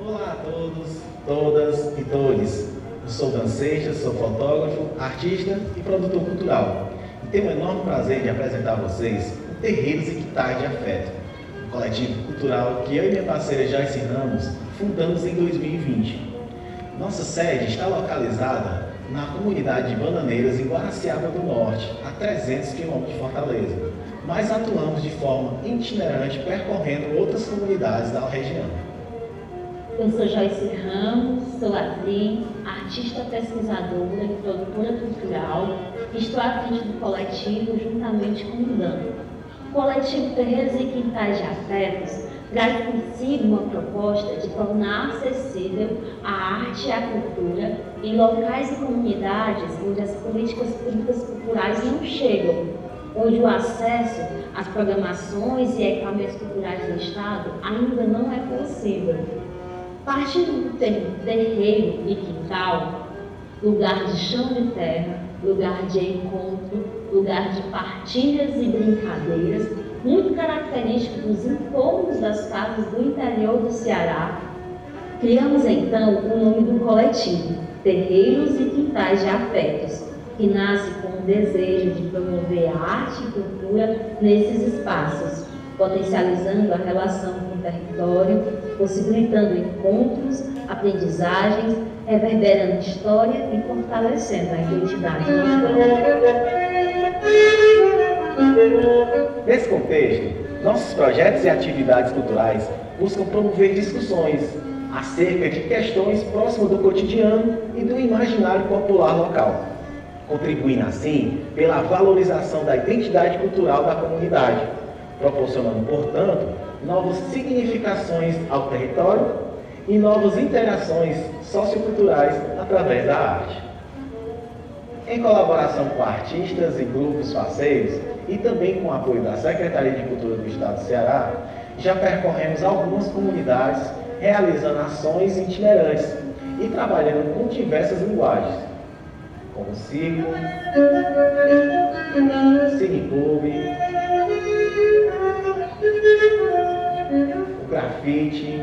Olá a todos, todas e todes. Eu sou Dan Seixas, sou fotógrafo, artista e produtor cultural. E tenho o enorme prazer de apresentar a vocês o Terreiros e Quintais de Afeto, um coletivo cultural que eu e minha parceira Joyce Ramos fundamos em 2020. Nossa sede está localizada na comunidade de Bananeiras, em Guaraciaba do Norte, a 300 km de Fortaleza, mas atuamos de forma itinerante percorrendo outras comunidades da região. Eu sou Joyce Ramos, sou atriz, artista pesquisadora e produtora cultural e estou à frente do coletivo juntamente com o Dan. O coletivo Terreiros e Quintais de Afetos traz consigo uma proposta de tornar acessível a arte e a cultura em locais e comunidades onde as políticas públicas culturais não chegam, onde o acesso às programações e equipamentos culturais do Estado ainda não é possível. Partindo do termo terreiro e quintal, lugar de chão de terra, lugar de encontro, lugar de partilhas e brincadeiras, muito característico dos entornos das casas do interior do Ceará, criamos então o nome do coletivo, Terreiros e Quintais de Afetos, que nasce com o desejo de promover a arte e cultura nesses espaços, potencializando a relação com o território, possibilitando encontros, aprendizagens, reverberando história e fortalecendo a identidade local. Nesse contexto, nossos projetos e atividades culturais buscam promover discussões acerca de questões próximas do cotidiano e do imaginário popular local, contribuindo assim pela valorização da identidade cultural da comunidade, proporcionando, portanto, novas significações ao território e novas interações socioculturais através da arte. Em colaboração com artistas e grupos parceiros e também com o apoio da Secretaria de Cultura do Estado do Ceará, já percorremos algumas comunidades realizando ações itinerantes e trabalhando com diversas linguagens, como circo, cineclube, o grafite,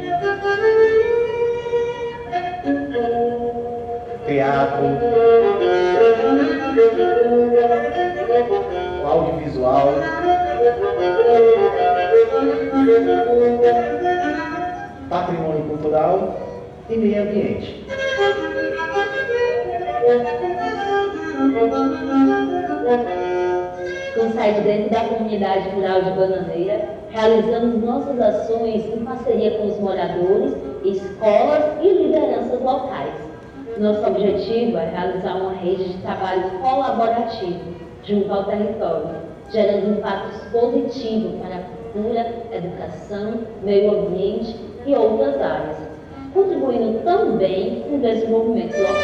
teatro, o audiovisual, patrimônio cultural e meio ambiente. Com sede dentro da comunidade rural de Bananeira, realizamos nossas ações em parceria com os moradores, escolas e lideranças locais. Nosso objetivo é realizar uma rede de trabalho colaborativo junto ao território, gerando impactos positivos para a cultura, educação, meio ambiente e outras áreas, contribuindo também com o desenvolvimento local.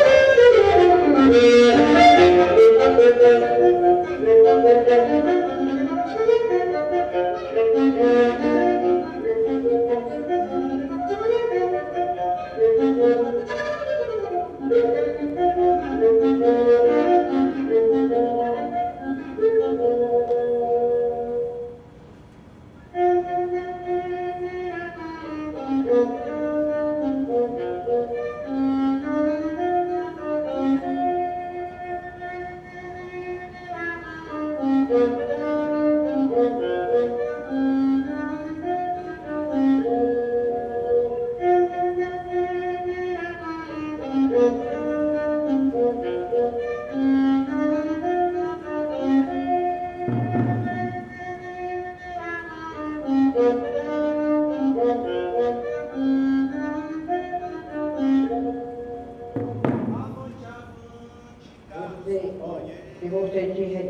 Se você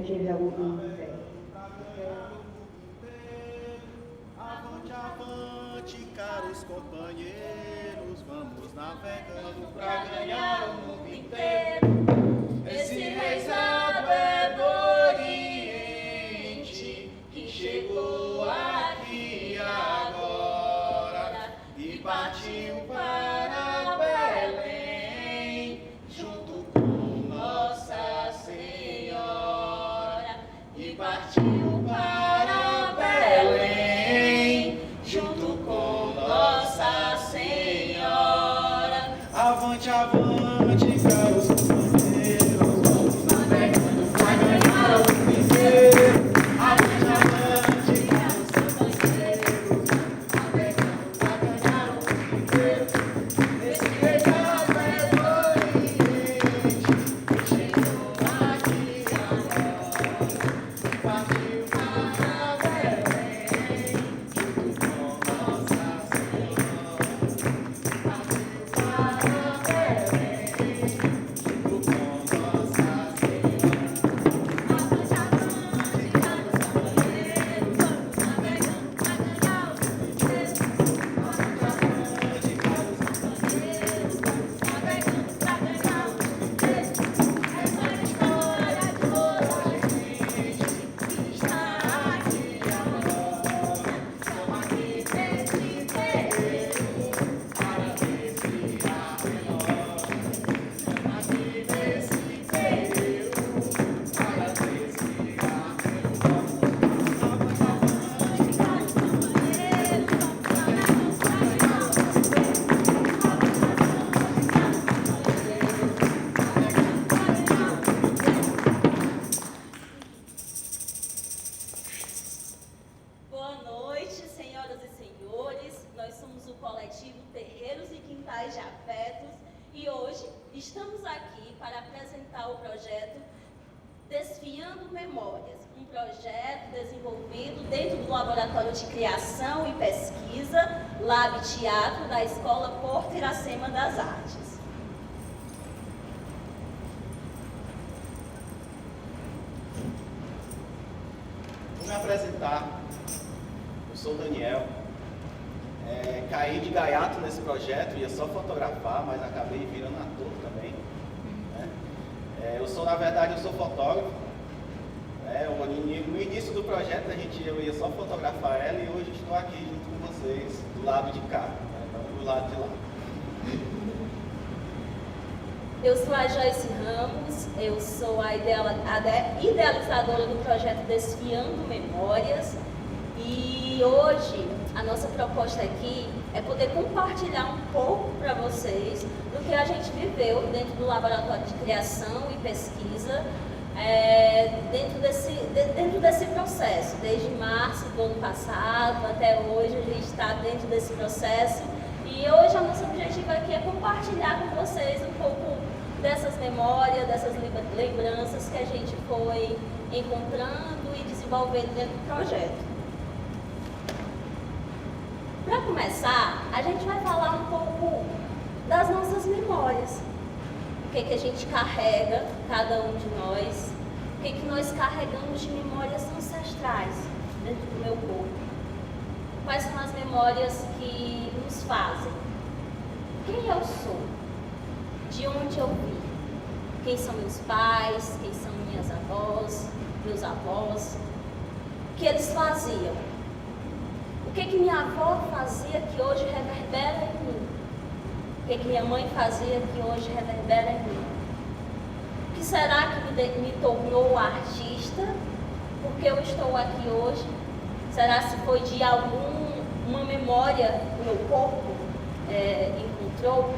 tiver alguma fé. Avante, avante, caros companheiros, vamos navegando pra ganhar o mundo inteiro. Esse reisado é do Oriente, que chegou aqui agora e partiu para Belém, junto com Nossa Senhora, e partiu para Avante, avante, caros companheiros, vamos navegando pra ganhar o mundo inteiro. Avante, avante, caros companheiros, vamos navegando pra ganhar o mundo inteiro. Esse regato é oriente, que chegou aqui agora. Partiu para Belém, junto com Nossa Senhora. Partiu para Belém, junto com Nossa Senhora. Avante, avante, caros companheiros, vamos navegando pra ganhar o mundo inteiro. Avante, avante, caros companheiros, vamos navegando pra ganhar o mundo inteiro. Essa é a história de toda a gente que está aqui agora. Estamos aqui nesse terreiro para desviar melhor. Estamos aqui nesse terreiro para desviar melhor. Avante, avante, caros companheiros, vamos navegando pra ganhar o mundo inteiro. Avante, avante, caros companheiros, navegando pra ganhar o mundo inteiro. Boa noite, senhoras e senhores. Nós somos o coletivo Terreiros e Quintais de Afetos e hoje estamos aqui para apresentar o projeto Desfiando Memórias, um projeto desenvolvido dentro do Laboratório de Criação e Pesquisa, Lab Teatro da Escola Porto Iracema das Artes. Vou me apresentar. Eu sou o Daniel. Caí de gaiato nesse projeto, ia só fotografar, mas acabei virando ator também. Né? Eu sou fotógrafo. No início do projeto eu ia só fotografar ela e hoje estou aqui junto com vocês, do lado de cá, do lado de lá. Eu sou a Joyce Ramos, eu sou a idealizadora do projeto Desfiando Memórias e hoje a nossa proposta aqui é poder compartilhar um pouco para vocês do que a gente viveu dentro do Laboratório de Criação e Pesquisa, dentro desse processo, desde março do ano passado até hoje a gente está dentro desse processo e hoje o nosso objetivo aqui é compartilhar com vocês um pouco dessas memórias, dessas lembranças que a gente foi encontrando e desenvolvendo dentro do projeto. Para começar, a gente vai falar um pouco das nossas memórias. O que a gente carrega, cada um de nós, o que nós carregamos de memórias ancestrais dentro do meu corpo. Quais são as memórias que nos fazem? Quem eu sou? De onde eu vim? Quem são meus pais? Quem são minhas avós? Meus avós? O que eles faziam? O que minha avó fazia que hoje reverbera em mim? O que minha mãe fazia que hoje reverbera em mim? O que será que me tornou artista? Por que eu estou aqui hoje? Será se foi de alguma memória que o meu corpo encontrou?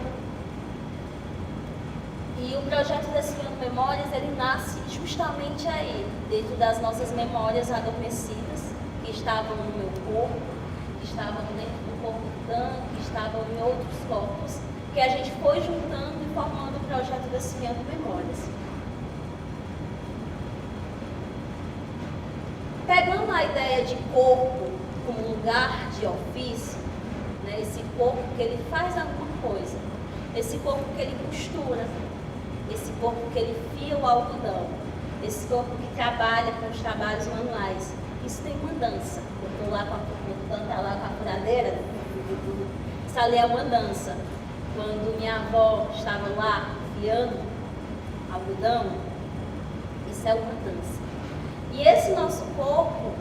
E o projeto Desfiando Memórias, ele nasce justamente aí, dentro das nossas memórias adormecidas, que estavam no meu corpo, que estavam dentro do corpo do Dan, que estavam em outros corpos, que a gente foi juntando e formando o projeto Desfiando Memórias. Pegando a ideia de corpo como lugar de ofício, né, esse corpo que ele faz alguma coisa, esse corpo que ele costura, esse corpo que ele fia o algodão, esse corpo que trabalha com os trabalhos manuais, isso tem uma dança. Eu estou lá com a furadeira, isso ali é uma dança. Quando minha avó estava lá fiando algodão, isso é uma dança. E esse nosso corpo,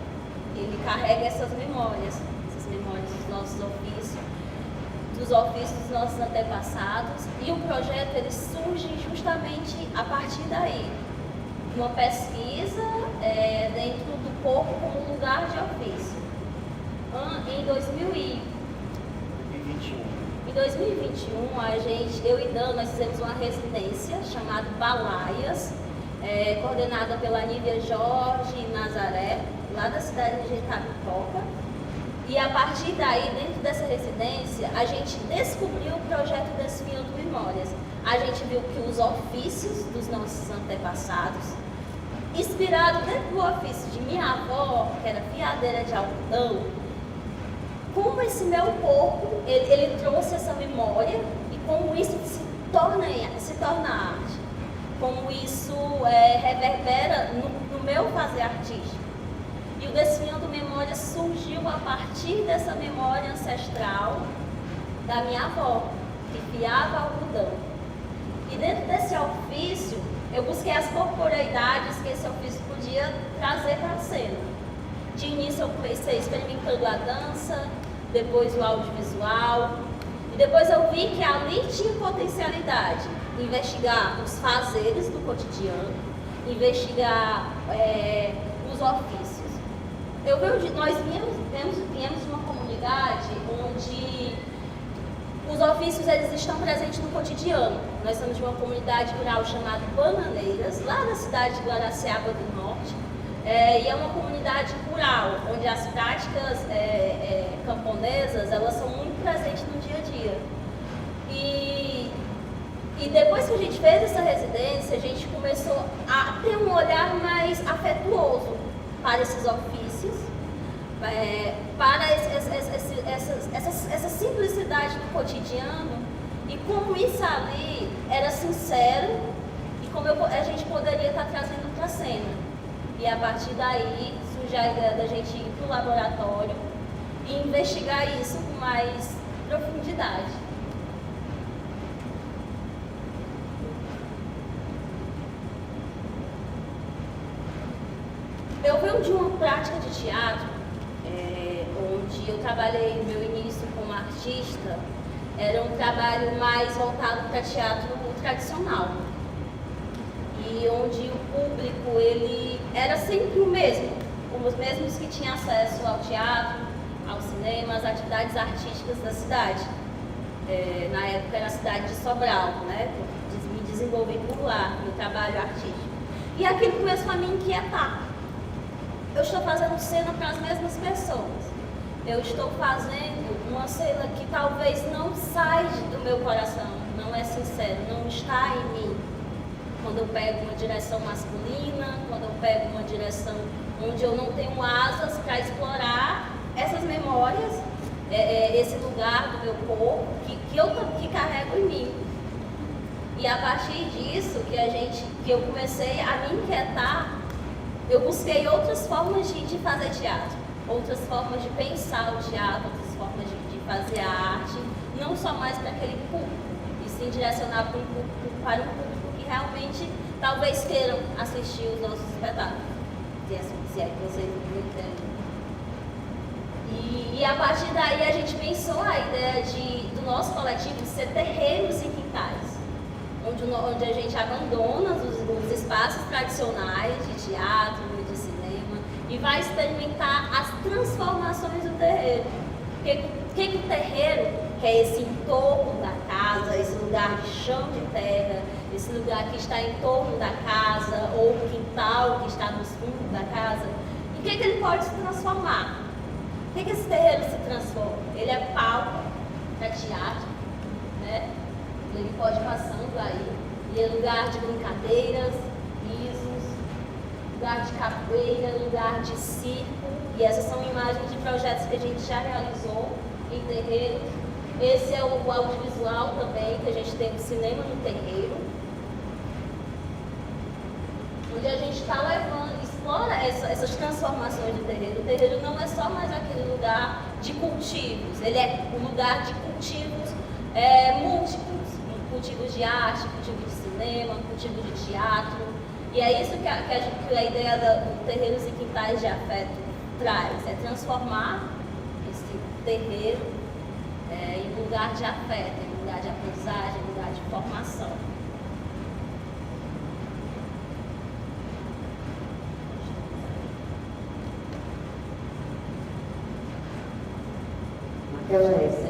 ele carrega essas memórias dos nossos ofícios, dos ofícios dos nossos antepassados, e o projeto ele surge justamente a partir daí, de uma pesquisa dentro do corpo como lugar de ofício. Em 2021. Em 2021, eu e Dan, nós fizemos uma residência chamada Balaias, coordenada pela Nívia Jorge e Nazaré, lá da cidade de Itapipoca. E a partir daí, dentro dessa residência, a gente descobriu o projeto Desfiando Memórias. A gente viu que os ofícios dos nossos antepassados, inspirado dentro do ofício de minha avó, que era fiadeira de algodão, como esse meu corpo, ele trouxe essa memória e como isso se torna arte, como isso reverbera no meu fazer artístico. E o Desfiando Memórias surgiu a partir dessa memória ancestral da minha avó, que fiava algodão. E dentro desse ofício, eu busquei as corporeidades que esse ofício podia trazer para a cena. De início eu comecei experimentando a dança, depois o audiovisual, e depois eu vi que ali tinha potencialidade de investigar os fazeres do cotidiano, investigar os ofícios. Nós viemos de uma comunidade onde os ofícios eles estão presentes no cotidiano. Nós somos de uma comunidade rural chamada Bananeiras, lá na cidade de Guaraciaba do Norte. E é uma comunidade rural, onde as práticas camponesas elas são muito presentes no dia a dia. E depois que a gente fez essa residência, a gente começou a ter um olhar mais afetuoso para esses ofícios, para essa simplicidade do cotidiano e como isso ali era sincero e como a gente poderia estar trazendo para a cena. E a partir daí surgiu a ideia da gente ir para o laboratório e investigar isso com mais profundidade. Eu venho de uma prática de teatro, onde eu trabalhei no meu início como artista, era um trabalho mais voltado para teatro tradicional. E onde o público ele era sempre o mesmo, os mesmos que tinham acesso ao teatro, ao cinema, às atividades artísticas da cidade. Na época era a cidade de Sobral, né? Eu me desenvolvi por lá, no trabalho artístico. E aquilo começou a me inquietar. Eu estou fazendo cena para as mesmas pessoas. Eu estou fazendo uma cena que talvez não sai do meu coração, não é sincero, não está em mim. Quando eu pego uma direção masculina, quando eu pego uma direção onde eu não tenho asas para explorar essas memórias, esse lugar do meu corpo que carrego em mim. E a partir disso que eu comecei a me inquietar, eu busquei outras formas de fazer teatro, outras formas de pensar o teatro, outras formas de fazer a arte, não só mais para aquele público, e sim direcionar para um público que realmente talvez queiram assistir os nossos espetáculos, se é que vocês me entendem. E a partir daí a gente pensou a ideia do nosso coletivo de ser terreiros e quintais, onde a gente abandona os espaços tradicionais de teatro, de cinema, e vai experimentar as transformações do terreiro. O que o terreiro, que é esse entorno da casa, esse lugar de chão de terra, esse lugar que está em torno da casa, ou o quintal que está nos fundos da casa, em que ele pode se transformar? O que esse terreiro se transforma? Ele é palco para teatro, né? Ele pode ir passando aí, e é lugar de brincadeiras, risos, lugar de capoeira, lugar de circo, e essas são imagens de projetos que a gente já realizou em terreiro. Esse é o audiovisual também, que a gente tem o cinema no terreiro, onde a gente está levando, explora essas transformações do terreiro. O terreiro não é só mais aquele lugar de cultivos, ele é um lugar de cultivos múltiplos, cultivos de arte, cultivos de cinema, cultivos de teatro. E é isso que a ideia do Terreiros e Quintais de Afeto traz, é transformar esse terreiro em lugar de afeto, em lugar de aprendizagem, em lugar de formação. Naquela época,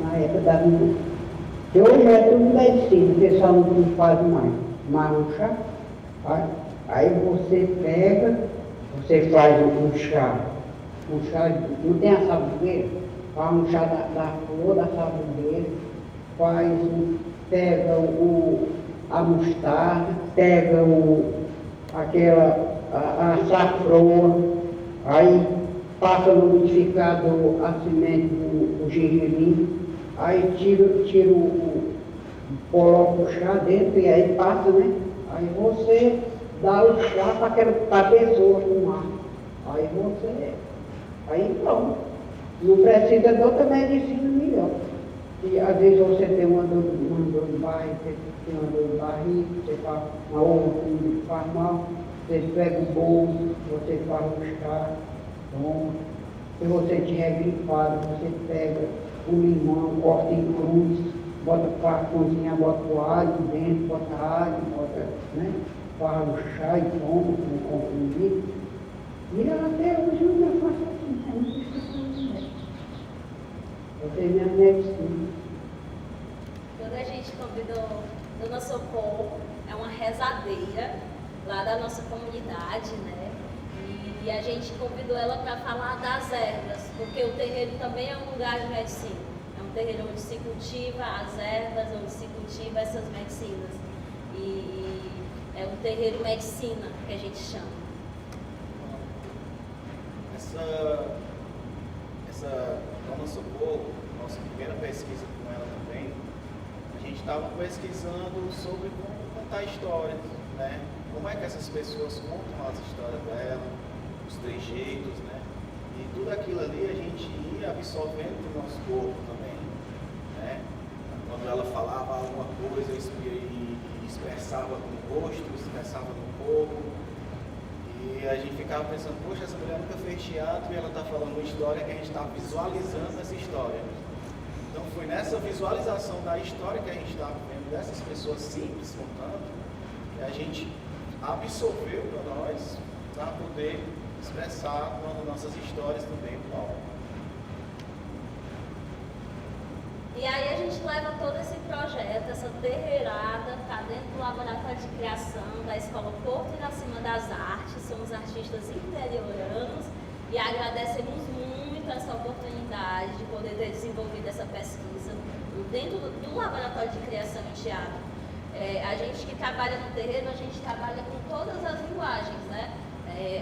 na época da minha. Que hoje é tudo medicina, o pessoal não faz mais. Mas um chá, aí você pega, você faz um chá, não tem a sabugueira, faz um chá da flor, da sabugueira, pega a mostarda, pega a safrona, aí passa no liquidificador a semente do gergelim, aí coloca o chá dentro e aí passa, né? Aí você dá o chá para a pessoa tomar. Aí pronto. Não precisa de outra medicina melhor. E às vezes você tem uma dor de barriga, você tem uma dor de barriga, você faz uma outra que faz mal, você pega o bolo, você faz um chá, toma. Se você estiver gripado, você pega o limão, corta em cruz, bota para cozinhar, bota o alho dentro, bota alho, né? Faz o chá e toma com comprimido. E até hoje eu ainda faço assim, eu tenho minha medicina. Quando a gente convidou Dona Socorro, é uma rezadeira lá da nossa comunidade, né? E a gente convidou ela para falar das ervas, porque o terreiro também é um lugar de medicina. É um terreiro onde se cultiva as ervas, onde se cultiva essas medicinas. E é um terreiro medicina que a gente chama. Essa Dona Socorro, nossa primeira pesquisa com ela também, a gente estava pesquisando sobre como contar histórias, né? Como é que essas pessoas contam as histórias dela, os trejeitos, né? E tudo aquilo ali a gente ia absorvendo no nosso corpo também, né? Quando ela falava alguma coisa e expressava com o rosto, expressava no corpo. E a gente ficava pensando, poxa, essa mulher nunca fez teatro e ela está falando uma história que a gente está visualizando essa história. Então foi nessa visualização da história que a gente estava vendo dessas pessoas simples contando, que a gente absorveu para nós, para poder expressar nas nossas histórias também no palco. E aí a gente leva todo esse projeto, essa terreirada, está dentro do Laboratório de Criação da Escola Porto Iracema das Artes, somos artistas interioranos e agradecemos muito essa oportunidade de poder ter desenvolvido essa pesquisa dentro do Laboratório de Criação em Teatro. A gente que trabalha no terreiro, a gente trabalha com todas as linguagens, né?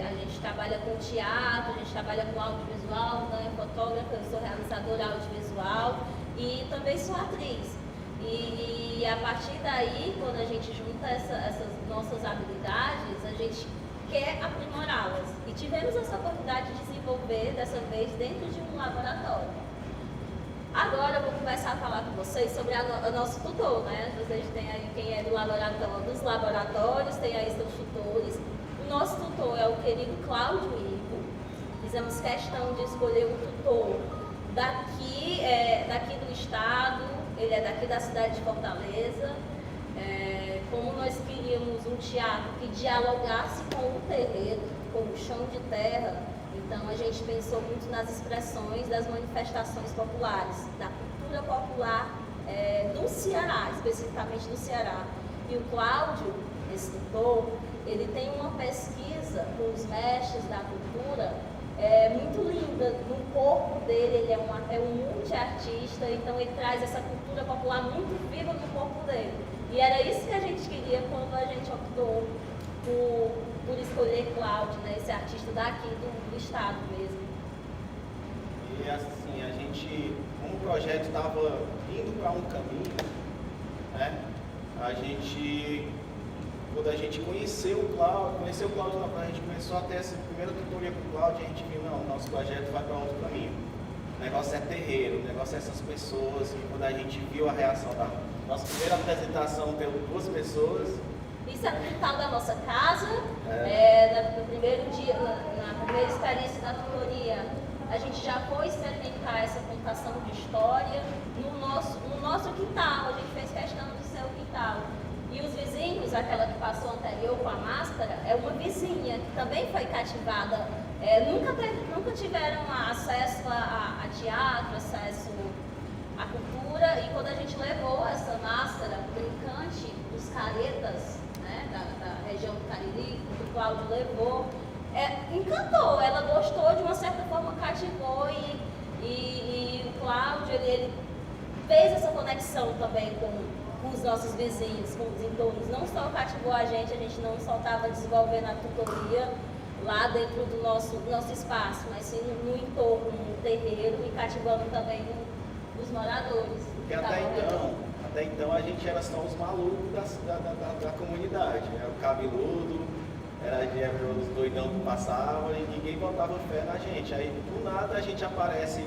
A gente trabalha com teatro, a gente trabalha com audiovisual, né? Fotógrafa, eu sou realizadora audiovisual e também sou atriz. E a partir daí, quando a gente junta essas nossas habilidades, a gente quer aprimorá-las. E tivemos essa oportunidade de desenvolver, dessa vez, dentro de um laboratório. Agora eu vou começar a falar com vocês sobre o nosso tutor, né? Vocês têm aí quem é dos laboratórios, tem aí seus tutores. O nosso tutor é o querido Cláudio Ivo. Fizemos questão de escolher um tutor daqui do estado, ele é daqui da cidade de Fortaleza. Como nós queríamos um teatro que dialogasse com o terreiro, com o chão de terra, então a gente pensou muito nas expressões das manifestações populares, da cultura popular do Ceará, especificamente do Ceará. E o Cláudio, esse tutor, ele tem uma pesquisa com os mestres da cultura muito linda. No corpo dele, ele é um multiartista, então ele traz essa cultura popular muito viva no corpo dele. E era isso que a gente queria quando a gente optou por escolher Cláudio, né, esse artista daqui do estado mesmo. E assim, a gente, como o projeto estava indo para um caminho, né, quando a gente conheceu o Cláudio, a gente começou a ter essa primeira tutoria com o Cláudio, a gente viu, não, o nosso projeto vai para outro caminho. O negócio é terreiro, o negócio é essas pessoas, e quando a gente viu a reação da nossa primeira apresentação, teve 2 pessoas. Isso é no quintal da nossa casa, no primeiro dia, na primeira experiência da tutoria, a gente já foi experimentar essa contação de história no nosso quintal, a gente fez questão de ser o quintal. E os vizinhos, aquela que passou anterior com a máscara, é uma vizinha que também foi cativada, nunca tiveram acesso a teatro, acesso à cultura, Cláudio levou, encantou, ela gostou, de uma certa forma cativou e o Cláudio, ele fez essa conexão também com os nossos vizinhos, com os entornos. Não só cativou a gente não só estava desenvolvendo a tutoria lá dentro do nosso espaço, mas sim no entorno, no terreiro e cativando também os moradores. Porque até então a gente era só os malucos da comunidade, né? O cabeludo, era os doidão que passavam e ninguém botava fé na gente. Aí do nada a gente aparece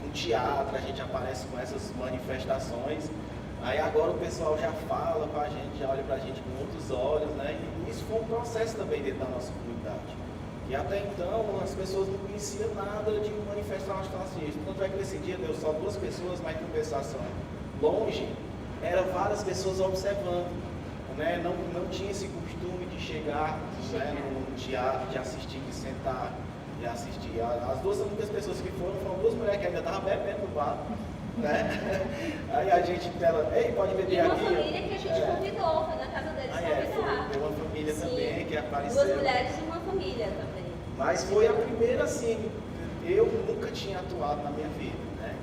com teatro, a gente aparece com essas manifestações. Aí agora o pessoal já fala com a gente, já olha pra gente com outros olhos, né? E isso foi um processo também dentro da nossa comunidade. E até então as pessoas não conheciam nada de manifestação antirracista. Tanto é que nesse dia deu só 2 pessoas, mas compensação longe, eram várias pessoas observando, né? Não tinha esse costume de chegar, né, no teatro, de assistir, de sentar, de assistir. As 2 únicas pessoas que foram 2 mulheres que ainda estavam bebendo no bar, né? Aí a gente, ei, pode beber aqui. E uma família que a gente convidou, foi na casa deles convidar. Tem uma família também que apareceu. 2 mulheres e uma família também. Mas foi a primeira, assim, eu nunca tinha atuado na minha vida, né?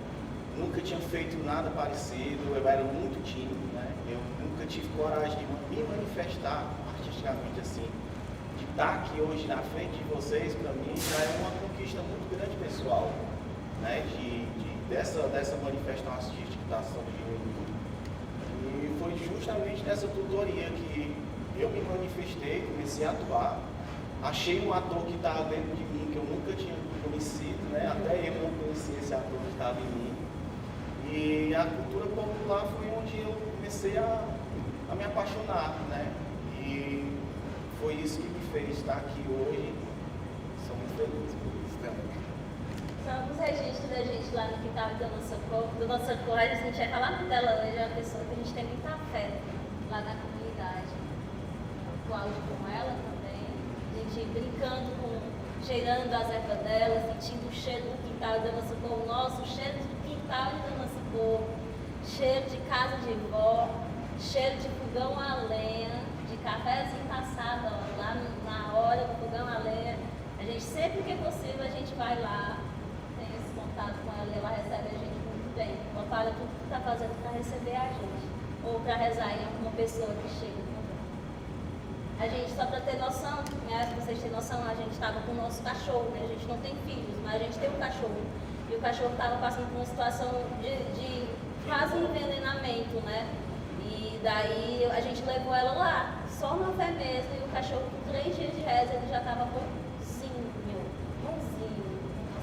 Nunca tinha feito nada parecido, eu era muito tímido, né? Eu nunca tive coragem de me manifestar artisticamente assim. De estar aqui hoje na frente de vocês, para mim, já é uma conquista muito grande pessoal, né? Dessa manifestação artística que está surgindo. E foi justamente nessa tutoria que eu me manifestei, comecei a atuar. Achei um ator que estava dentro de mim, que eu nunca tinha conhecido, né? Até eu não conhecia esse ator que estava em mim. E a cultura popular foi onde eu comecei a me apaixonar, né? E foi isso que me fez estar aqui hoje. Sou muito feliz por isso também. São alguns registros da gente lá no quintal do nosso socorro. A gente vai falar muito dela hoje, é uma pessoa que a gente tem muito afeto lá na comunidade. O Cláudio com ela também. A gente brincando cheirando as ervas dela, sentindo o cheiro do quintal de Dona Socorro, o nosso cheiro do quintal de Dona Socorro, cheiro de casa de vó, cheiro de fogão a lenha, de cafézinho passado, ó, lá na hora do fogão a lenha. A gente, sempre que é possível, a gente vai lá, tem esse contato com ela e ela recebe a gente muito bem. Ela fala tudo que está fazendo para receber a gente, ou para rezar em alguma pessoa que chega. A gente, só para ter noção, né, se vocês têm noção, a gente estava com o nosso cachorro, né? A gente não tem filhos, mas a gente tem um cachorro. E o cachorro estava passando por uma situação de quase envenenamento, né? E daí a gente levou ela lá, só na fé mesmo, e o cachorro com 3 dias de reza, ele já estava bonzinho.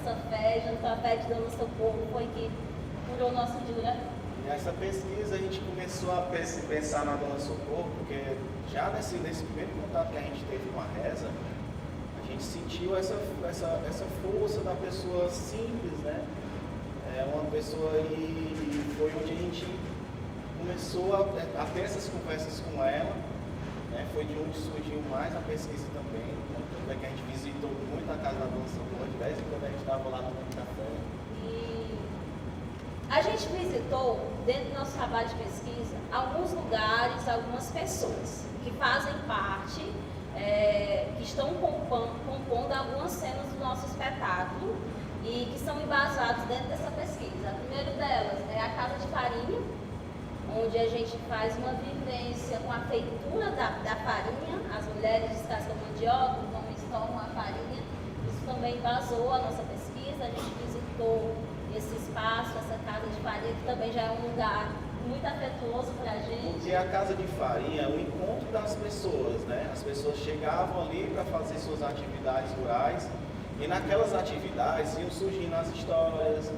Nossa fé, junto com a fé de Dona Socorro, foi que curou o nosso dia. Nessa pesquisa a gente começou a pensar na Dona Socorro, porque já nesse primeiro contato que a gente teve com a reza, a gente sentiu essa força da pessoa simples, né? Uma pessoa, e foi onde a gente começou a ter essas conversas com ela, né? Foi de onde surgiu mais a pesquisa também, tanto é que a gente visitou muito a casa da Dona Socorro, de vez em quando a gente estava lá no café. A gente visitou, dentro do nosso trabalho de pesquisa, alguns lugares, algumas pessoas que fazem parte, que estão compondo algumas cenas do nosso espetáculo e que são embasados dentro dessa pesquisa. A primeira delas é a Casa de Farinha, onde a gente faz uma vivência com a feitura da farinha. As mulheres descascam mandioca, os homens tomam a farinha. Isso também embasou a nossa pesquisa. A gente visitou esse espaço, essa Casa de Farinha, que também já é um lugar muito afetuoso para a gente. Porque a Casa de Farinha é o encontro das pessoas, né? As pessoas chegavam ali para fazer suas atividades rurais e naquelas atividades iam surgindo as histórias,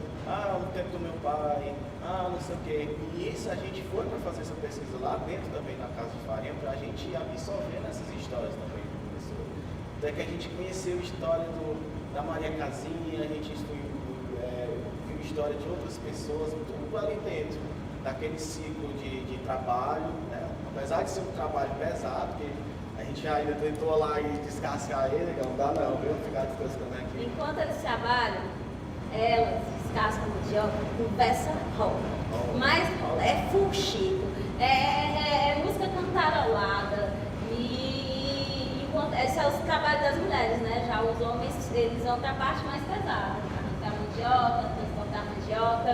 no tempo do meu pai, não sei o quê. E isso a gente foi para fazer essa pesquisa lá dentro também na Casa de Farinha, para a gente ir absorvendo essas histórias também do professor. Até que a gente conheceu a história da Maria Casinha, a gente viu história de outras pessoas, tudo ali dentro daquele ciclo de trabalho, né? Apesar de ser um trabalho pesado, porque a gente ainda tentou lá e descascar ele, não dá não, viu? Ficar descascando aqui. Enquanto eles trabalham, elas descascam mandioca, conversa rola. Mas é fuxico, é música cantarolada, e enquanto essa é o trabalho das mulheres, né? Já os homens, eles vão para a parte mais pesada, arrancar mandioca, transportar mandioca,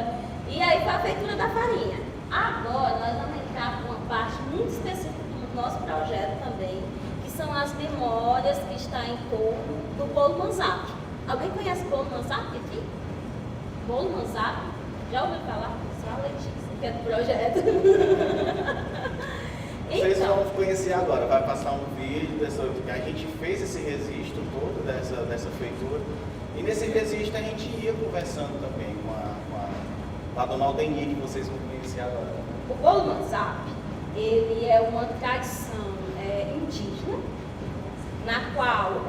e aí para a feitura da farinha. Agora, nós vamos entrar com uma parte muito específica do nosso projeto também, que são as memórias que estão em torno do bolo manzap. Alguém conhece o bolo manzap aqui? Bolo manzap? Já ouviu falar? Só a Letícia, que é do projeto. Vocês Então, vão conhecer agora, vai passar um vídeo que a gente fez esse registro todo dessa feitura. E nesse registro a gente ia conversando também com a dona Aldenir, que vocês vão conhecer agora. o bolo manzap, ele é uma tradição indígena, na qual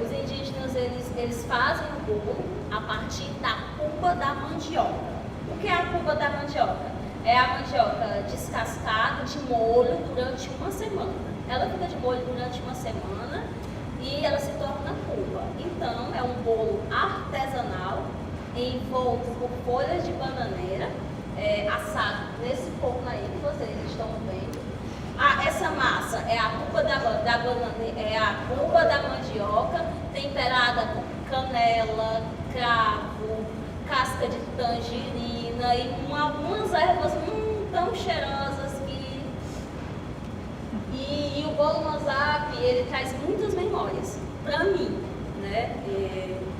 os indígenas eles fazem o bolo a partir da cuba da mandioca. O que é a cuba da mandioca? É a mandioca descascada de molho durante uma semana. Ela fica de molho durante uma semana e ela se torna cuba. Então, é um bolo artesanal envolto por folhas de bananeira, assado nesse forno aí que vocês estão vendo. Essa massa é a cuba da mandioca, temperada com canela, cravo, casca de tangerina e algumas ervas tão cheirosas que... E o bolo manzap, ele traz muitas memórias para mim, né?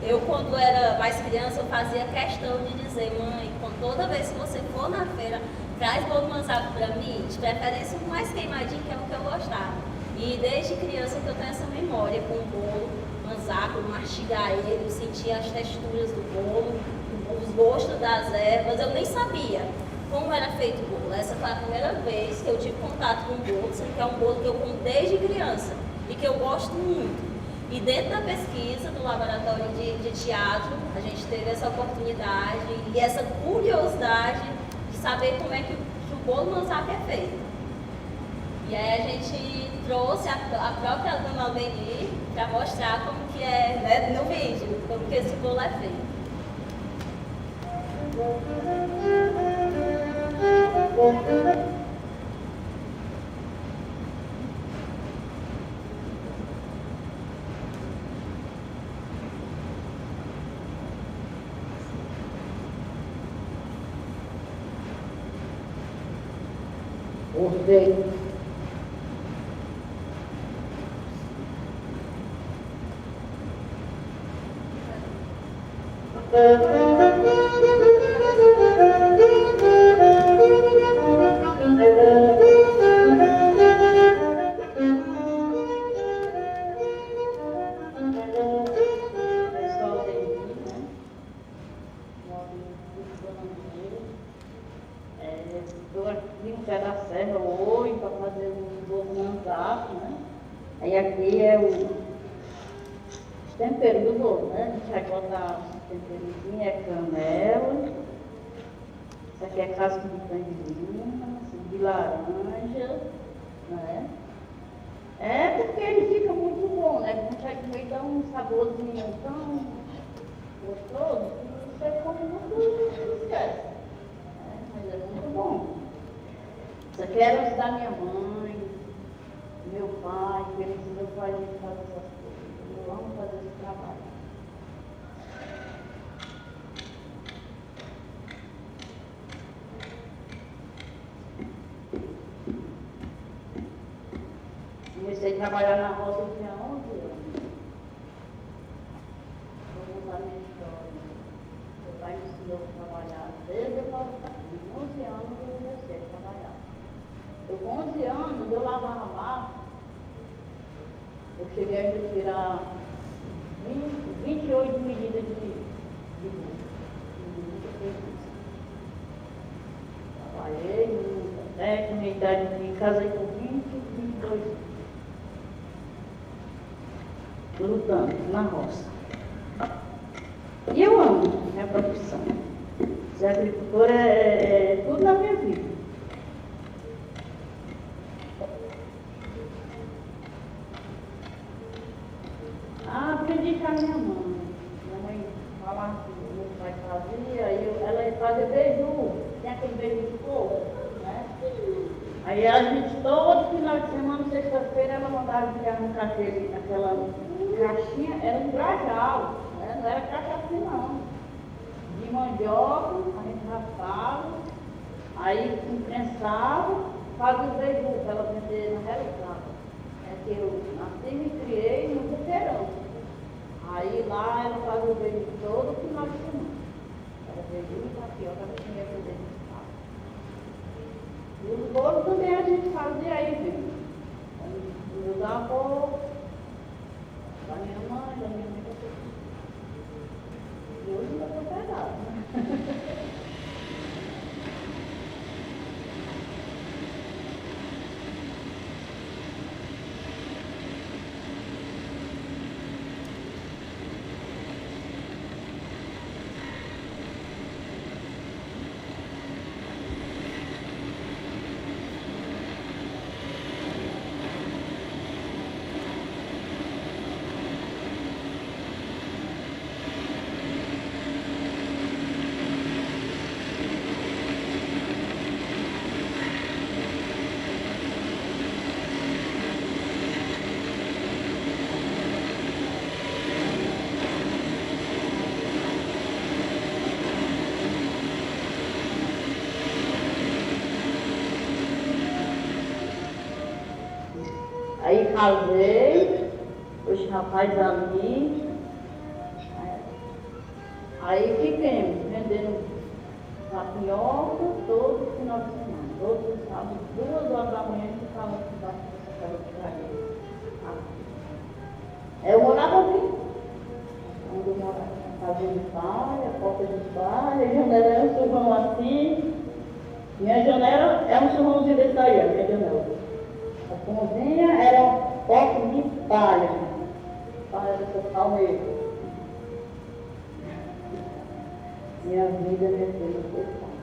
Eu, quando era mais criança, eu fazia questão de dizer: mãe, toda vez que você for na feira, traz bolo manzap para mim, de preferência o mais queimadinho, que é o que eu gostava. E desde criança que eu tenho essa memória com o bolo manzap, mastigar ele, sentir as texturas do bolo, os gostos das ervas. Eu nem sabia como era feito o bolo. Essa foi a primeira vez que eu tive contato com o bolo, sendo que é um bolo que eu como desde criança e que eu gosto muito. E dentro da pesquisa do laboratório de teatro, a gente teve essa oportunidade e essa curiosidade de saber como é que o bolo manzap é feito. E aí a gente trouxe a própria dona Aldenir para mostrar como que é, né, no vídeo, como que esse bolo é feito. Você. Eu aqui no pé da serra hoje para fazer um bolo manzap, né? Aí aqui é os temperos do bolo, né? A gente vai botar os temperozinhos, é canela, isso aqui é casca de tangerina, de laranja, né? É porque ele fica muito bom, né? Consegue dar um saborzinho tão gostoso que você come muito esquece. Mas é muito bom. Isso aqui era da minha mãe, meu pai, que eles não fazem fazer essas coisas. Eu amo fazer esse trabalho. Comecei a trabalhar na roça, eu tinha 11 anos. Vou contar minha história. Meu pai me ensinou a trabalhar desde eu estava com 11 anos, eu comecei a trabalhar. Eu, com 11 anos, eu lavava massa. Eu cheguei a tirar 28 medidas de bolo. Trabalhei até com a minha idade de casei com 22 anos. Lutando na roça. E eu amo minha profissão. Ser agricultora é tudo na minha vida. Aprendi com a minha mãe. Minha mãe falava que o meu pai fazia, ela fazia beiju, tem aquele beiju de couro, né? Aí a gente todo final final de semana, sexta-feira, ela mandava arrancar aquela caixinha, era um grajal, né? Não era caixa assim não. De mandioca, a gente raspava, aí imprensava, fazia o beijo para ela vender na realidade. É que eu nasci e me criei no Buqueirão. Aí lá ela fazia o beijo todo final de semana. Era beijo e tapioca, ela tinha que fazer no estado. E os bolos também a gente fazia aí, viu? Meus avós, da minha mãe, da minha mãe, e hoje ainda estou pegada, né? Aí casei, os rapazes ali, aí fiquemos vendendo tapioca todo final de semana, todos os sábados, 2 horas da manhã, a gente ficava debaixo dessa casa de galinha. Eu morava ali, onde eu morava, fazia de palha, porta de palha, a janela era um surrão assim, minha janela é um surrãozinho desse daí, a minha janela. A cozinha era um pote de palha dessa palmeira. Minha vida, minha filha, foi fácil.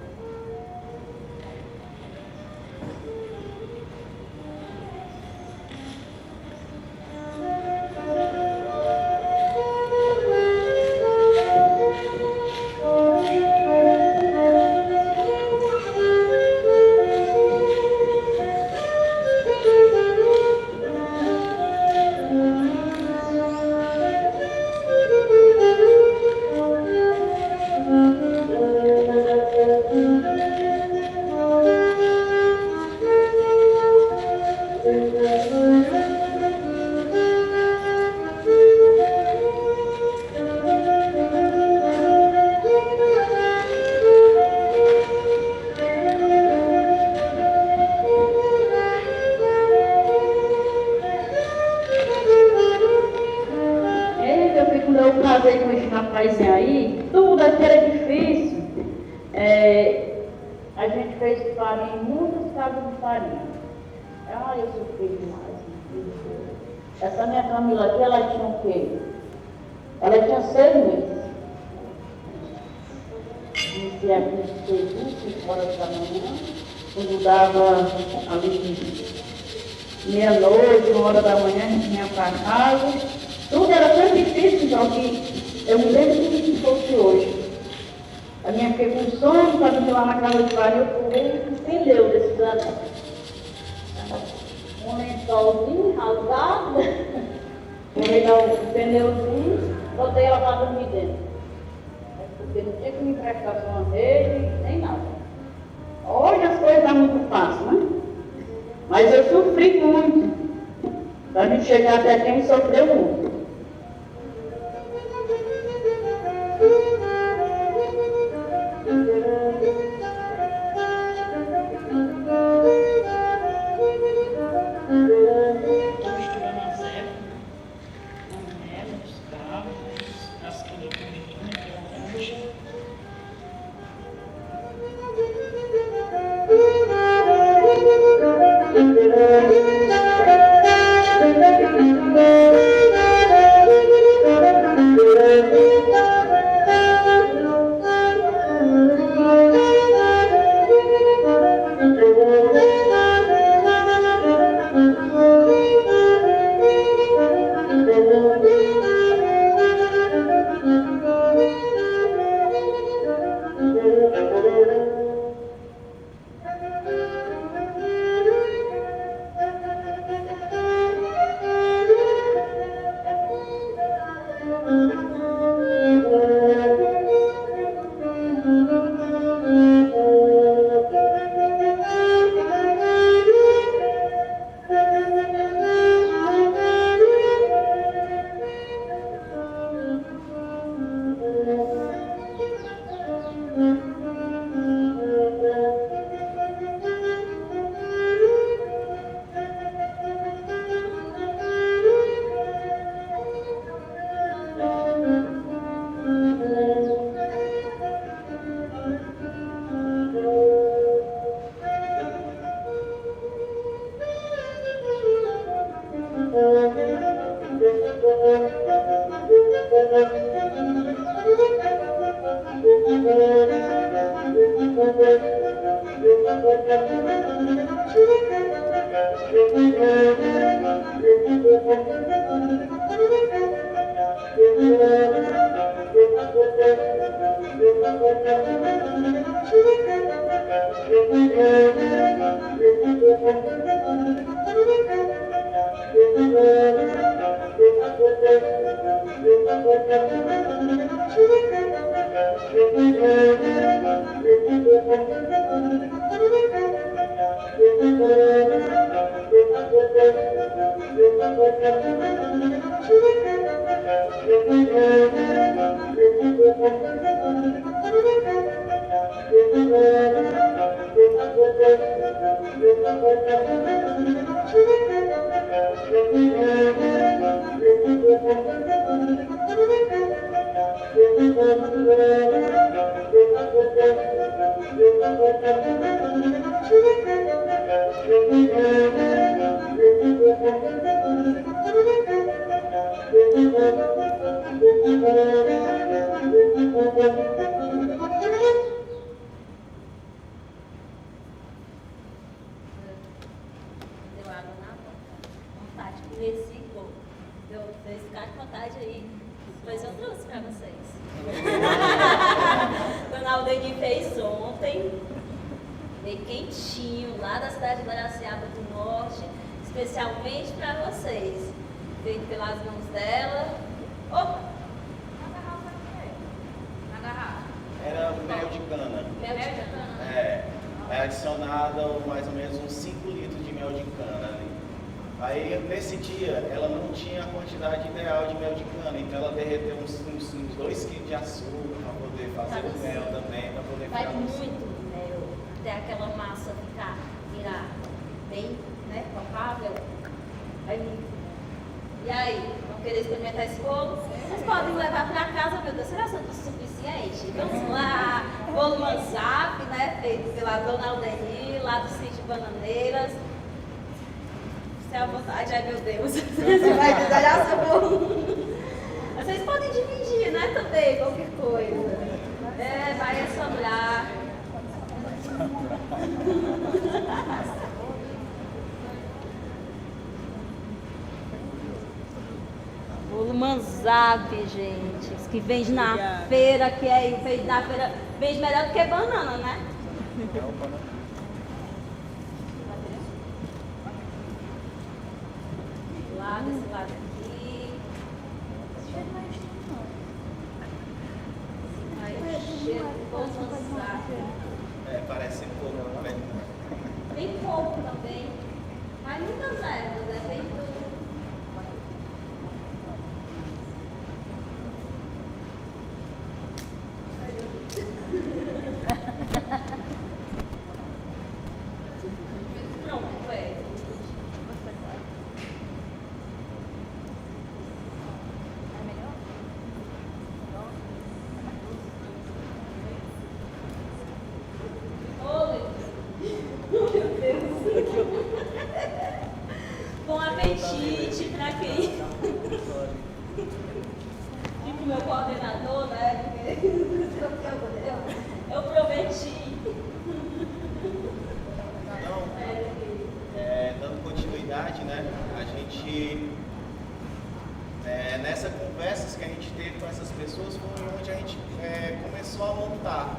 Eu casei com esse rapazinho aí, tudo aqui era difícil. A gente fez farinha, muitas casas de farinha. Eu sofri demais. Essa minha Camila aqui, ela tinha o quê? Ela tinha 6 meses. Iniciei aqui de serviço, 5 horas da manhã, quando dava ali meia-noite, 1 hora da manhã, a gente vinha para casa. Tudo era tão difícil, então, que eu me lembro que fosse hoje. A minha fiquei com sono, para vir lá na casa de farinha, eu pulei um pneu desse danado. Um lençolzinho rasgado, pulei o pneuzinho, botei ela para dormir dentro. Porque não tinha que me emprestar só uma rede, nem nada. Hoje as coisas estão muito fáceis, né? Mas eu sofri muito. Para a gente chegar até aqui, a gente sofreu muito. Deu água na vontade. Versículo. Vocês ficaram com vontade aí. Depois eu trouxe para vocês. Dona Aldeni fez ontem. Bem quentinho, lá da cidade de Guaraciaba do Norte. Especialmente para vocês. Feito pelas mãos dela. Opa! Na garrafa. Era mel de cana. Mel de cana. É adicionado mais ou menos uns 5 litros de mel de cana ali. Aí, nesse dia, ela não tinha a quantidade ideal de mel de cana, então ela derreteu uns 2 kg de açúcar para poder fazer o mel também, para poder Vai ficar muito mel, até aquela massa virar bem, né, palpável. Vai muito. E aí, vão querer experimentar esse bolo? Vocês podem levar para casa, meu Deus, será que é o suficiente? Vamos lá, bolo Manzap, né, feito pela Dona Aldeni, lá do sítio Bananeiras. Se é à vontade, ai meu Deus, você vai detalhar seu bolo. Vocês podem dividir, né, também, qualquer coisa. Vai sobrar. Bolo Manzap, gente. Os que vende na feira, vende na feira, vende melhor do que banana, né? Desse lado aqui. Aí o cheiro do bolo Manzap. parece pouco, né? Tem pouco também, mas muitas ervas, né? Tem tudo. Pronto, é. Bom apetite para quem? Tipo meu coordenador, né? Eu prometi. Então, dando continuidade, né? A gente, nessas conversas que a gente teve com essas pessoas, foi onde a gente começou a montar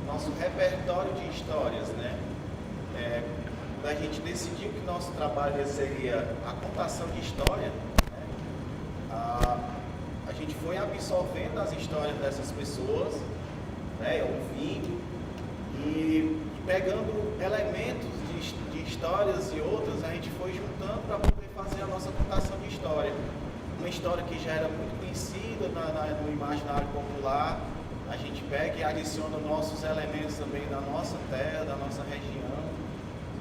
nosso repertório de histórias, né? A gente decidiu que nosso trabalho seria a contação de história, né? A gente foi absorvendo as histórias dessas pessoas, né? Ouvindo e pegando elementos de histórias e outras, a gente foi juntando para poder fazer a nossa contação de história. Uma história que já era muito conhecida no imaginário popular, a gente pega e adiciona nossos elementos também da nossa terra, da nossa região.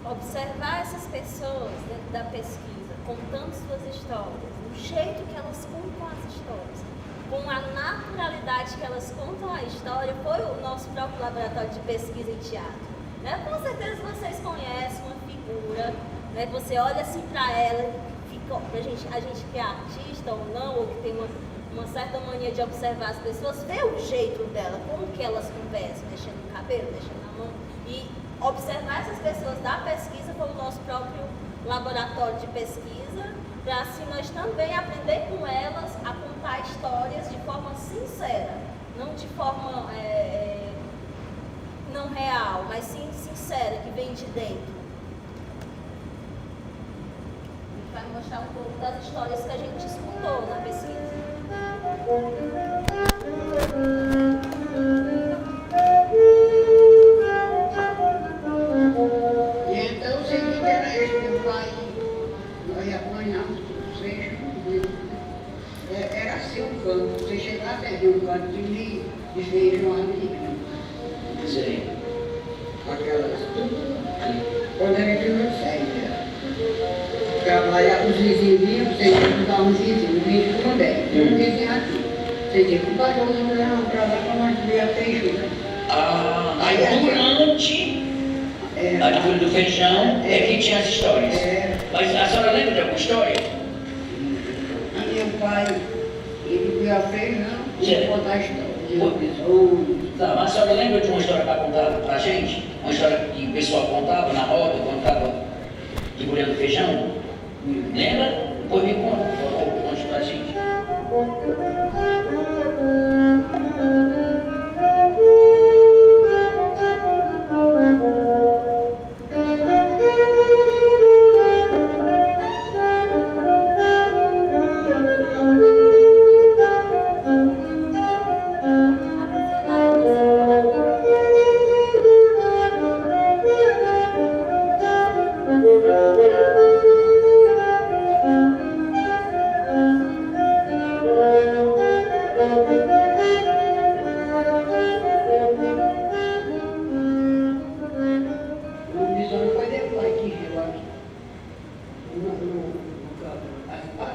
Observar essas pessoas dentro da pesquisa, contando suas histórias, o jeito que elas contam as histórias, com a naturalidade que elas contam a história, foi o nosso próprio laboratório de pesquisa em teatro. Né? Com certeza vocês conhecem uma figura, né? Você olha assim para ela, a gente que é artista ou não, ou que tem uma certa mania de observar as pessoas, vê o jeito dela, como que elas conversam, mexendo no cabelo, mexendo na mão, e observar essas pessoas da pesquisa como nosso próprio laboratório de pesquisa, para assim nós também aprender com elas a contar histórias de forma sincera, não de forma não real, mas sim sincera, que vem de dentro. A gente vai mostrar um pouco das histórias que a gente escutou na pesquisa. E então o seguinte era esse meu pai, nós apanhamos os 6 comigo. Era assim um canto, você chegava a ver um canto de feijão ali. Sim. Aquelas, quando era de não sei, trabalhava os vizinhos, você tinha que dar um vizinho, um vizinho também, tem um vizinho aqui. Você tinha que fazer os mulheres para lá para nós ver a feijura. Aí durante a cultura do feijão é que tinha as histórias. Mas a senhora lembra de alguma história? E meu pai, ele via feijão, Sim. ia contar a história de lobisomem. Tá, mas a senhora lembra de uma história para contar pra gente? Uma história que o pessoal contava na roda, contava de mulher do feijão? Lembra? Pois me conta, por favor, conte pra gente.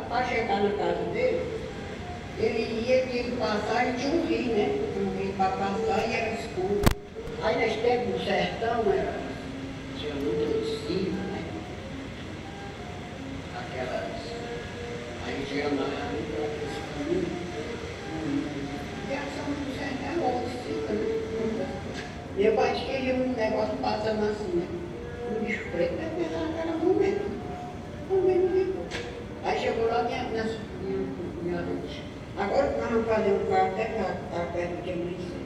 Para chegar na casa dele, ele ia ter que passar e tinha um rio, né? Um rio para passar e era escuro. Aí nós temos no sertão, tinha muito ensino, né? Aquelas. Aí tinha amarrado para aqueles caminhos. E a ação do sertão é outra, né? Meu pai disse que ele um negócio passando assim, né? Um bicho preto, né? Pensava que era um momento. Aí chegou lá minha disse, agora nós vamos fazer um carro até cá perto de amanhecer.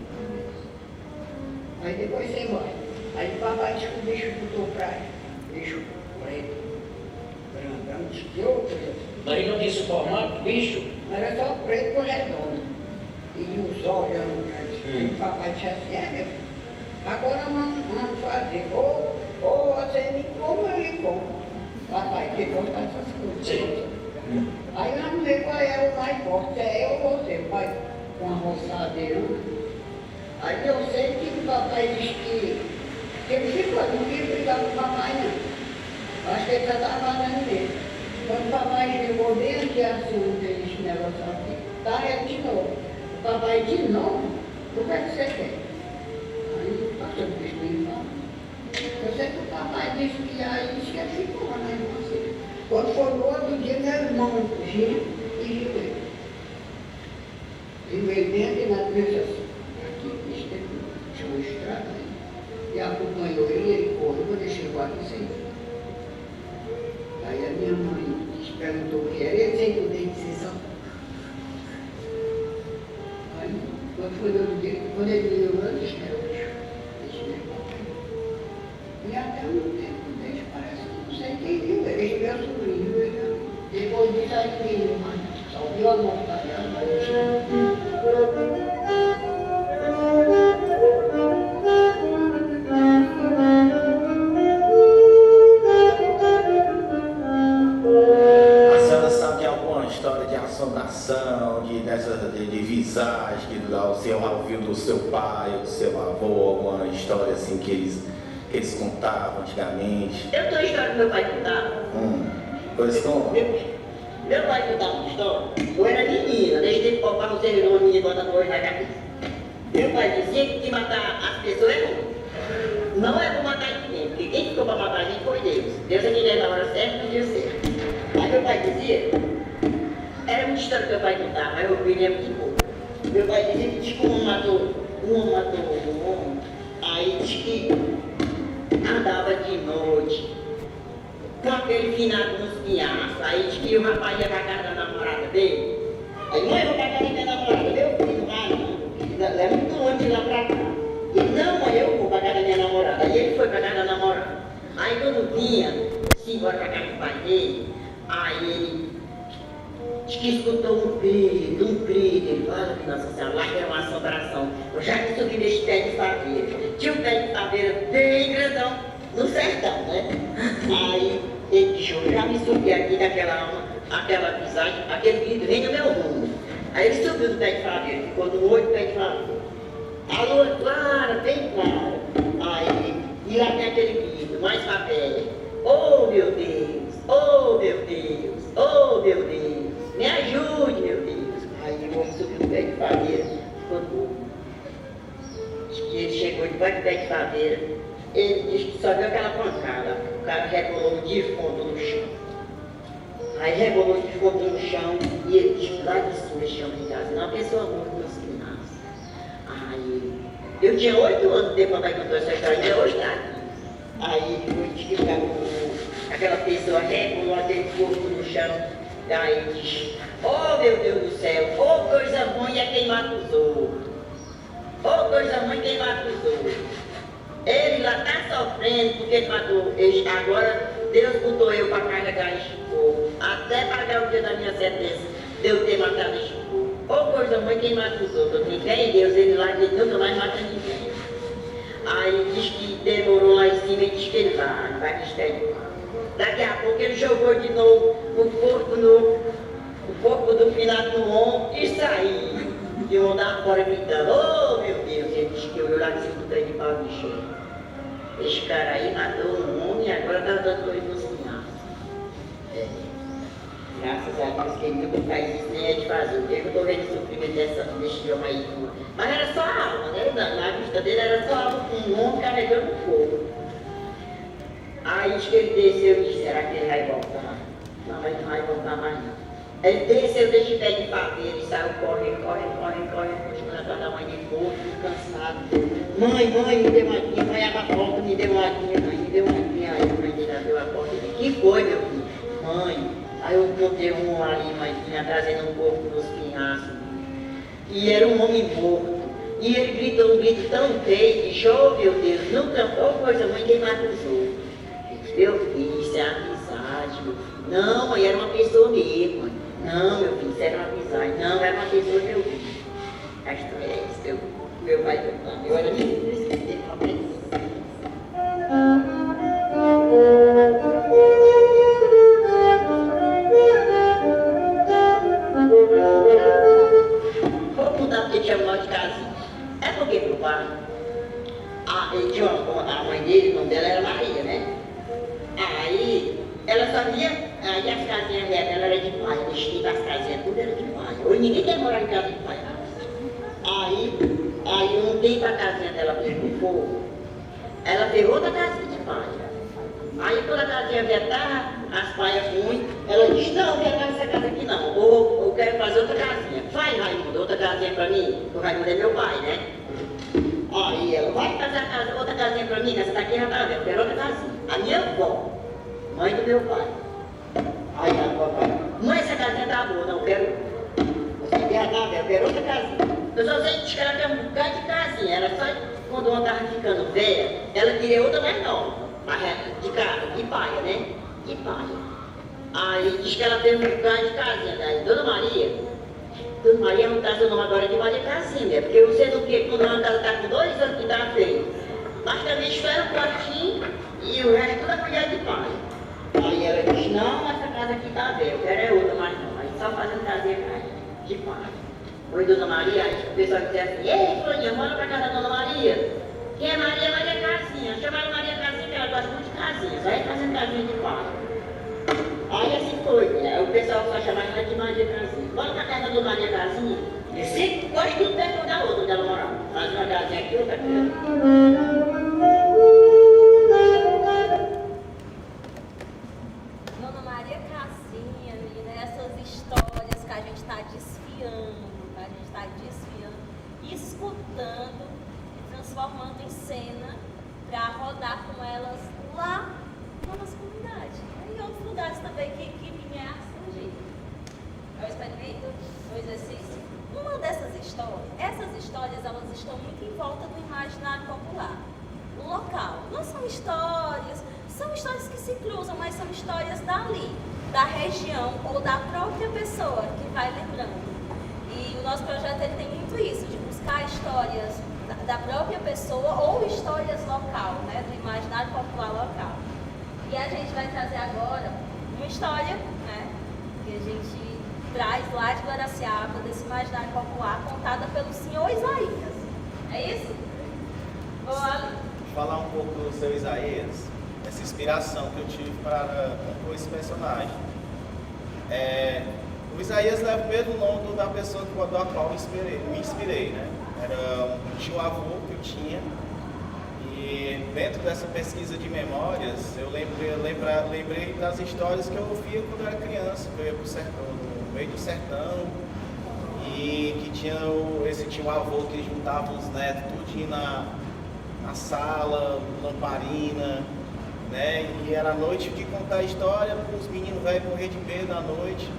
Aí depois você vai. Aí o papai disse que o bicho botou pra ele. Bicho preto, grandão, disse que outro. Mas ele não disse o formato do bicho? Era só preto e redondo. E os olhos, o papai disse assim, meu filho, agora vamos fazer, ou você me come ou eu lhe como. Papai, que conta essas coisas. Sim. Aí vamos ver qual é o mais forte, é eu ou você, pai, com a roçadeira. Aí eu sei que o papai disse que ele ficou, não queria brigar com o papai não. Acho que ele já estava fazendo mesmo. Quando o papai chegou bem aqui assim, esse negócio aqui, tá ele de novo. O papai de novo, o que é que você quer? Aí passou o bicho me fala. Eu sei que o papai disse que aí disse que ele ficou lá na irmã. Quando foi no outro dia, meu irmão fugiu e viu ele. Viu ele dentro e na cabeça assim. Aqui, isso aqui, tinha uma estrada aí. E acompanhou ele correu, quando ele chegou aqui sem ver. Aí a minha mãe perguntou o que era, ele sem poder dizer só. Aí, quando foi no outro dia, quando ele viu, eu disse, deixa meu papai. E até um tempo, deixa, parece que não sei quem viu, ele viu a sobrinho. Depois disso aí viu, mas só viu a mortalhada, A senhora sabe de alguma história de assombração, de visagem, que o senhor ouviu do seu pai, do seu avô, alguma história assim que eles contavam antigamente? Eu tenho uma história que meu pai contava. Pois como? Meu pai contava uma história. Eu era menina, desde tempo para você uma menina bota dois na cabeça. Meu pai dizia que matar as pessoas é bom. Não é bom matar ninguém, porque quem ficou para matar a gente foi Deus. Deus é que deu na hora certa e no dia certo. Aí meu pai dizia, era uma história que meu pai contava, mas eu me lembro de pouco. Meu pai dizia que tipo, um matou um homem, aí disse que aquele finado nos pinhaços. Aí diz que o rapaz ia pra casa da namorada dele. Aí, mãe, eu vou pra casa da minha namorada. Meu filho, vai não. É muito longe de lá pra cá. Ele, não, mãe, eu vou pra casa da minha namorada. Aí ele foi pra casa da namorada. Aí quando vinha, se embora pra casa do pai dele, aí ele diz que escutou um grito. Ele fala que Nossa Senhora, lá que era uma assombração. Eu já que subi nesse pé de faveira. Tinha um pé de faveira bem grandão no sertão, né? Aí ele disse, eu já me subi aqui aquela visagem, aquele grito vem no meu rumo. Aí ele subiu do pé de faveira, ficou no 8 pé de faveira. A lua clara, bem clara. Aí, e lá tem aquele grito, mais pra velha. Oh meu Deus, oh meu Deus, oh meu Deus, me ajude, meu Deus. Aí o homem subiu do pé de faveira, ficou duro. E ele chegou debaixo do pé de faveira, ele disse que só deu aquela pancada. O cara rebolou no defunto no chão. Aí rebolou o defunto no chão e ele disse que lá de cima esse chão de casa. Não, a pessoa morta nos pinhaços. Aí, eu tinha 8 anos depois que papai contou essa história, ainda hoje está aqui. Aí ele foi desficar com aquela pessoa rebolou aquele corpo no chão. Aí ele disse, oh meu Deus do céu, oh coisa ruim é quem mata os outros. Oh coisa ruim quem mata os outros. Ele lá está sofrendo porque ele matou. Agora Deus botou eu para carregar este povo. Até pagar o dia da minha sentença de eu ter matado este povo. Oh coisa ruim quem mata os outros. Eu tenho fé em Deus, ele lá ele nunca mais mata ninguém. Aí diz que demorou lá em cima e diz que ele vai despedir. Daqui a pouco ele jogou de novo o corpo do finado no ombro e saiu. E eu andava fora gritando, oh meu Deus, ele disse que eu lá de cima do trem de pau bicho. Esse cara aí matou um homem e agora está dando dois nos pinhaços. Graças a Deus que ele nunca faz isso, nem é de fazer. Eu estou vendo o sofrimento desse homem aí. Mas era só a alma, né? Na vista dele era só a alma com um homem carregando fogo. Aí diz que ele desceu e disse, será que ele vai voltar? Não, mas não vai voltar mais não. Ele desceu desse pé de faveira e saiu correndo, puxando atrás da mãe de fogo, cansado. Mãe, me deu uma aguinha, mãe, abre a porta, me deu uma aguinha, mãe, me deu uma aguinha. Aí a mãe dele abriu a porta e disse, que foi, meu filho? Mãe, aí eu encontrei um ali, mãe, vinha trazendo um corpo nos pinhaços. E era um homem morto. E ele gritou um grito tão feio, disse, oh meu Deus, nunca, oh coisa, mãe, quem mata os outros? Meu filho, isso é amizade, meu filho. Não, mãe, era uma pessoa mesmo, mãe. Não, meu filho, isso era uma amizade. Não, era uma pessoa, meu filho. A história é isso, meu pai contando. Eu era menino, eu escutei uma pessoa. Vou mudar porque tinha nós de casinha. É porque pro pai, ele tinha a mãe dele, o nome dela era Maria, né? Aí, ela sabia, aí as casinhas dela era de pai, o vestido das casinhas, tudo era de pai. Hoje ninguém quer morar em casa de pai. Aí um tempo a casinha dela pegou fogo, ela pegou outra casinha de pai. Aí quando a casinha já tá, as paias ruins, ela disse, não, não quero mais essa casa aqui não, ou eu quero fazer outra casinha. Vai, Raimundo, outra casinha pra mim, o Raimundo é meu pai, né? Aí ela, vai fazer outra casinha pra mim, essa daqui já tá vendo, eu quero outra casinha. A minha avó, mãe do meu pai. Aí a avó fala, mãe, essa casinha tá boa, não, eu quero. Você quer a casa, eu quero outra casinha. Eu só sei que ela quer um bocado de casinha, ela só, quando uma tava ficando velha, ela queria outra mais nova. De paia, né? De paia. Aí diz que ela tem um bocado de casinha. Daí, Dona Maria não está seu nome agora de Maria Casinha, porque você não quer, quando uma casa está com 2 anos que está feio. Mas também espera um quartinho e o resto tudo é colher de paia. Aí ela diz, não, essa casa aqui está velha, eu quero é outra mais nova. Aí só fazendo casinha de paia. Oi, Dona Maria, aí o pessoal diz assim, ei, Florinha, bora pra casa da Dona Maria. Quem é Maria? Maria Casinha. Chamaram Maria Casinha, que ela gosta muito de casinhas. Aí fazendo casinha de paia. Aí assim foi, né? O pessoal só chamava ela de Maria Casinha. Bora pra casa da Dona Maria Casinha. E sempre gosta tudo perto da outra, onde ela morava. Faz uma casinha aqui, outra aqui. Dona Maria Casinha, menina, essas histórias que a gente está desfiando, escutando, transformando em cena para rodar com elas lá na nossa comunidade. Em outros histórias que se cruzam, mas são histórias dali, da região ou da própria pessoa que vai lembrando. E o nosso projeto ele tem muito isso, de buscar histórias da própria pessoa ou histórias local, né, do imaginário popular local. E a gente vai trazer agora uma história, né, que a gente traz lá de Guaraciaba, desse imaginário popular, contada pelo senhor Isaías. É isso? Boa. Falar um pouco do seu Isaías, essa inspiração que eu tive para compor esse personagem. O Isaías leva o mesmo nome da pessoa da qual me inspirei, né? Era um tio-avô que eu tinha, e dentro dessa pesquisa de memórias, eu lembrei das histórias que eu ouvia quando eu era criança, que eu ia para o sertão, no meio do sertão, e que tinha esse tio-avô que juntava os netos tudinho na sala, lamparina, né? E era a noite de contar a história, os meninos velhos morrer de medo à noite.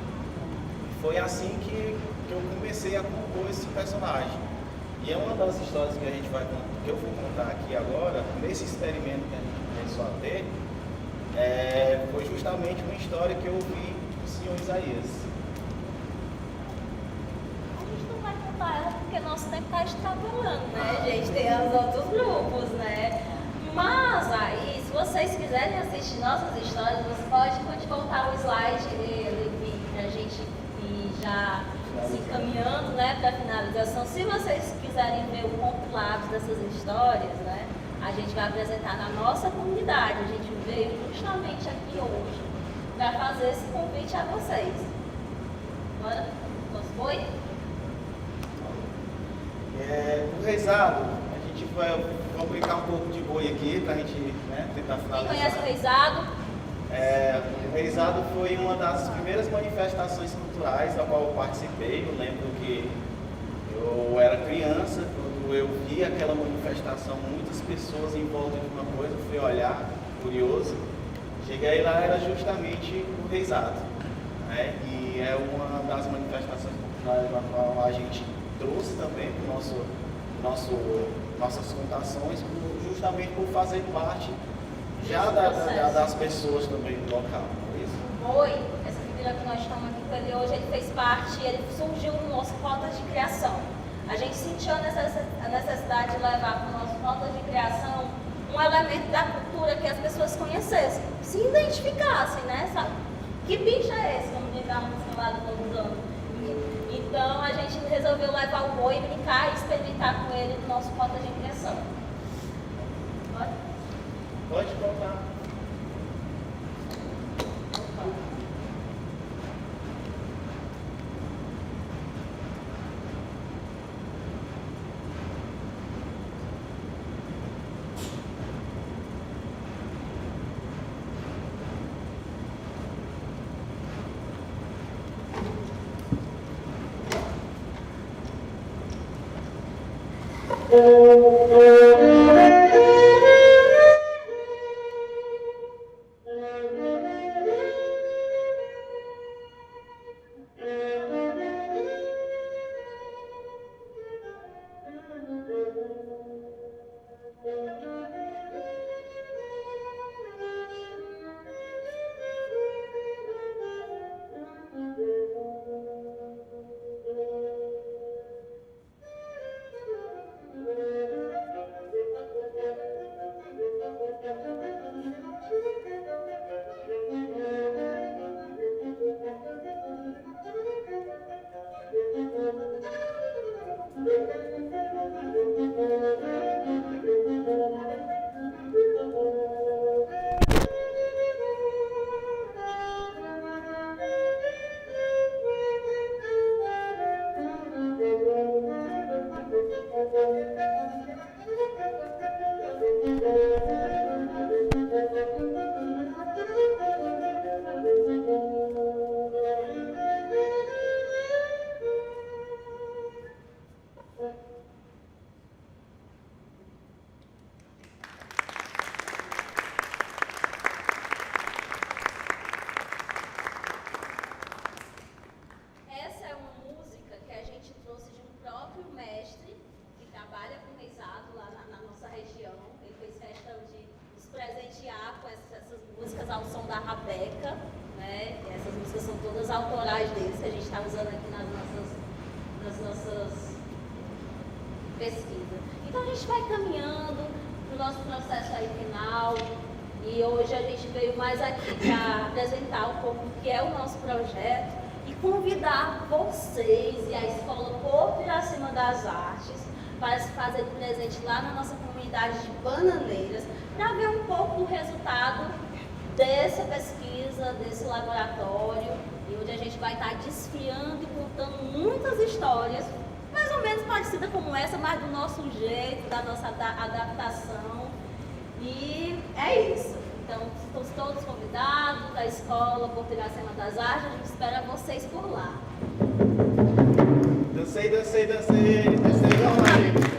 Foi assim que eu comecei a compor esse personagem. E é uma das histórias que eu vou contar aqui agora, nesse experimento que a gente começou a ter, foi justamente uma história que eu ouvi do senhor Isaías. A gente não vai contar ela porque nosso tempo está extrapolando, né, gente? Tem os outros grupos, né? Mas aí, se vocês quiserem assistir nossas histórias, você pode voltar o slide dele pra gente ir já se encaminhando, né, para a finalização. Se vocês quiserem ver o compilado dessas histórias, né, a gente vai apresentar na nossa comunidade. A gente veio justamente aqui hoje para fazer esse convite a vocês. Bora? Foi? O reizado, a gente vai brincar um pouco de boi aqui para a gente, né, tentar finalizar. Quem conhece o reizado? O reizado foi uma das primeiras manifestações culturais da qual eu participei. Eu lembro que eu era criança, quando eu vi aquela manifestação, muitas pessoas em volta de uma coisa, fui olhar, curioso. Cheguei lá, era justamente o reizado, né? E é uma das manifestações culturais da qual a gente trouxe também para nossas contações, justamente por fazer parte já das pessoas também do local, não é isso? Boi, essa figura que nós estamos aqui com ele hoje, ele fez parte, ele surgiu no nosso rotas de criação. A gente sentiu a necessidade de levar para o nosso rotas de criação um elemento da cultura que as pessoas conhecessem, se identificassem, né? Sabe? Que bicho é esse? Vamos brincar a música lá do Novo Ano. Então a gente resolveu levar o boi, brincar e experimentar com ele no nosso rotas de criação. Pode contar. músicas ao som da Rabeca, né? Essas músicas são todas autorais deles, que a gente está usando aqui nas nossas pesquisas. Então a gente vai caminhando para o nosso processo aí final, e hoje a gente veio mais aqui para apresentar um pouco o que é o nosso projeto e convidar vocês e a Escola Porto Iracema das Artes para se fazer presente lá na nossa comunidade de Bananeiras, para ver um pouco do resultado dessa pesquisa, desse laboratório, e onde a gente vai estar desfiando e contando muitas histórias, mais ou menos parecidas como essa, mas do nosso jeito, da nossa adaptação. E é isso. Então, estão todos convidados da Escola Porto Iracema das Artes, a gente espera vocês por lá. Dancei, dancei, dancei, dancei igual marido.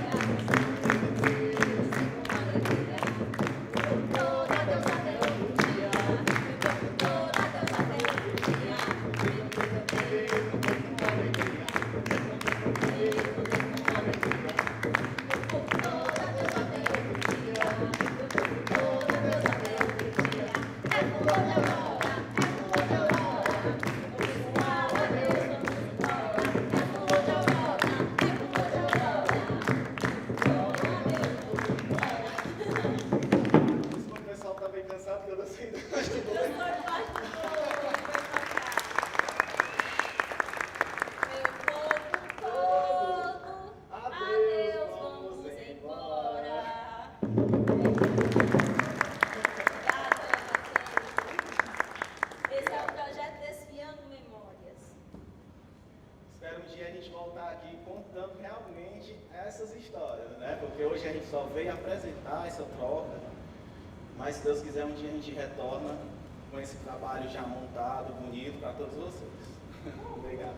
Espero um dia a gente voltar aqui contando realmente essas histórias, né? Porque hoje a gente só veio apresentar essa troca, mas se Deus quiser um dia a gente retorna com esse trabalho já montado, bonito para todos vocês. Obrigado.